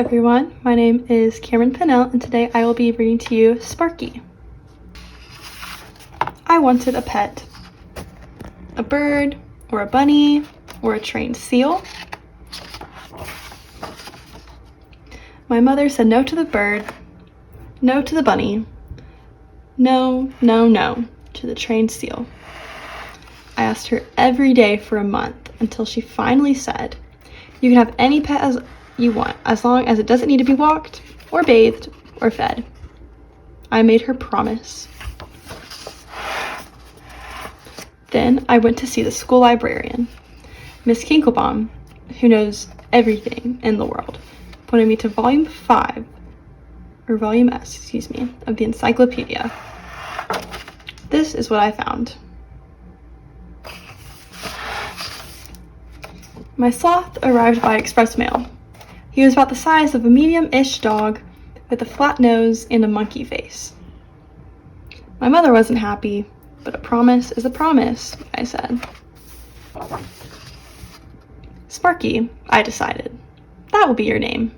everyone, my name is Cameron Pannell, and today I will be reading to you Sparky. I wanted a pet. A bird, or a bunny, or a trained seal. My mother said no to the bird, no to the bunny, no, no, no to the trained seal. I asked her every day for a month until she finally said, "You can have any pet as you want, as long as it doesn't need to be walked, or bathed, or fed." I made her promise. Then I went to see the school librarian, Miss Kinklebaum, who knows everything in the world, pointed me to volume S, of the encyclopedia. This is what I found. My sloth arrived by express mail. He was about the size of a medium-ish dog with a flat nose and a monkey face. My mother wasn't happy, but a promise is a promise, I said. Sparky, I decided. That will be your name.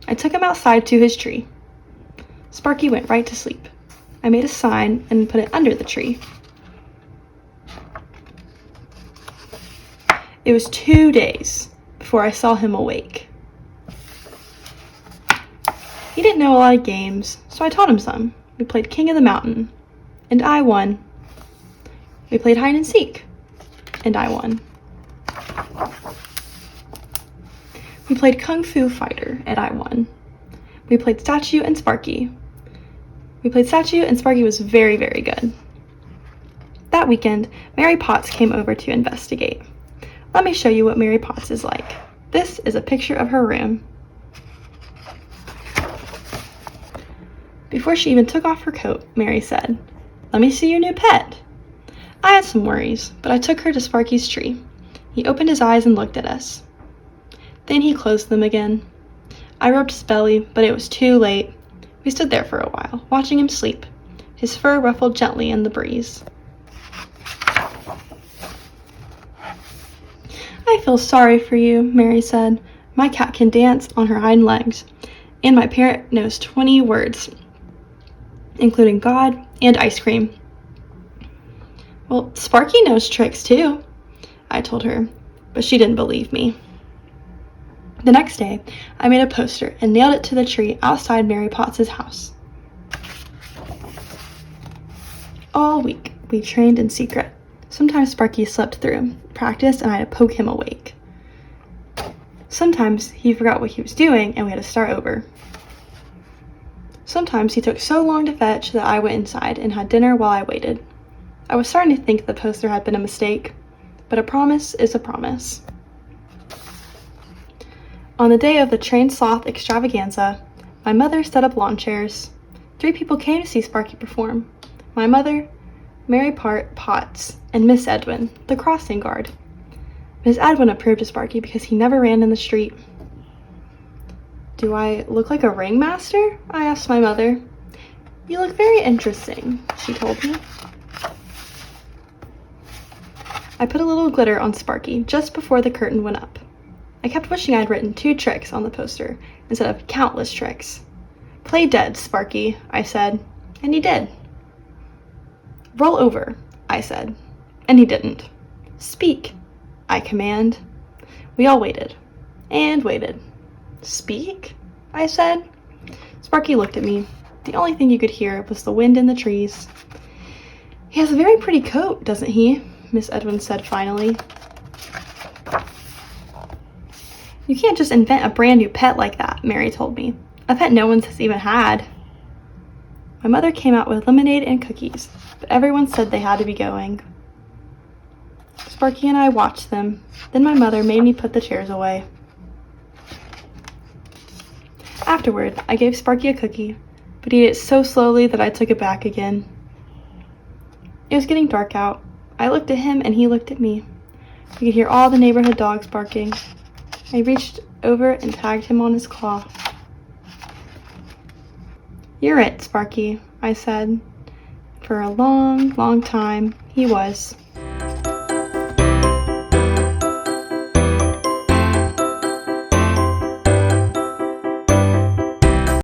I took him outside to his tree. Sparky went right to sleep. I made a sign and put it under the tree. It was 2 days before I saw him awake. He didn't know a lot of games, so I taught him some. We played King of the Mountain, and I won. We played hide and seek, and I won. We played Kung Fu Fighter, and I won. We played Statue and Sparky. We played Statue, and Sparky was very, very good. That weekend, Mary Potts came over to investigate. Let me show you what Mary Potts is like. This is a picture of her room. Before she even took off her coat, Mary said, "Let me see your new pet." I had some worries, but I took her to Sparky's tree. He opened his eyes and looked at us. Then he closed them again. I rubbed his belly, but it was too late. We stood there for a while, watching him sleep. His fur ruffled gently in the breeze. "I feel sorry for you," Mary said. "My cat can dance on her hind legs, and my parrot knows 20 words, including God and ice cream." "Well, Sparky knows tricks too," I told her, but she didn't believe me. The next day, I made a poster and nailed it to the tree outside Mary Potts' house. All week, we trained in secret. Sometimes Sparky slept through practice and I had to poke him awake. Sometimes he forgot what he was doing and we had to start over. Sometimes he took so long to fetch that I went inside and had dinner while I waited. I was starting to think the poster had been a mistake, but a promise is a promise. On the day of the trained sloth extravaganza, my mother set up lawn chairs. 3 people came to see Sparky perform. My mother, Mary Potts, and Miss Edwin, the crossing guard. Miss Edwin approved of Sparky because he never ran in the street. "Do I look like a ringmaster?" I asked my mother. "You look very interesting," she told me. I put a little glitter on Sparky just before the curtain went up. I kept wishing I'd written 2 tricks on the poster instead of countless tricks. "Play dead, Sparky," I said, and he did. "Roll over," I said, and he didn't. "Speak," I command. We all waited and waited. "Speak?" I said. Sparky looked at me. The only thing you could hear was the wind in the trees. "He has a very pretty coat, doesn't he?" Miss Edwin said finally. "You can't just invent a brand new pet like that," Mary told me. "A pet no one has even had." My mother came out with lemonade and cookies, but everyone said they had to be going. Sparky and I watched them. Then my mother made me put the chairs away. Afterward, I gave Sparky a cookie, but he ate it so slowly that I took it back again. It was getting dark out. I looked at him and he looked at me. We could hear all the neighborhood dogs barking. I reached over and tagged him on his claw. "You're it, Sparky," I said. For a long, long time, he was.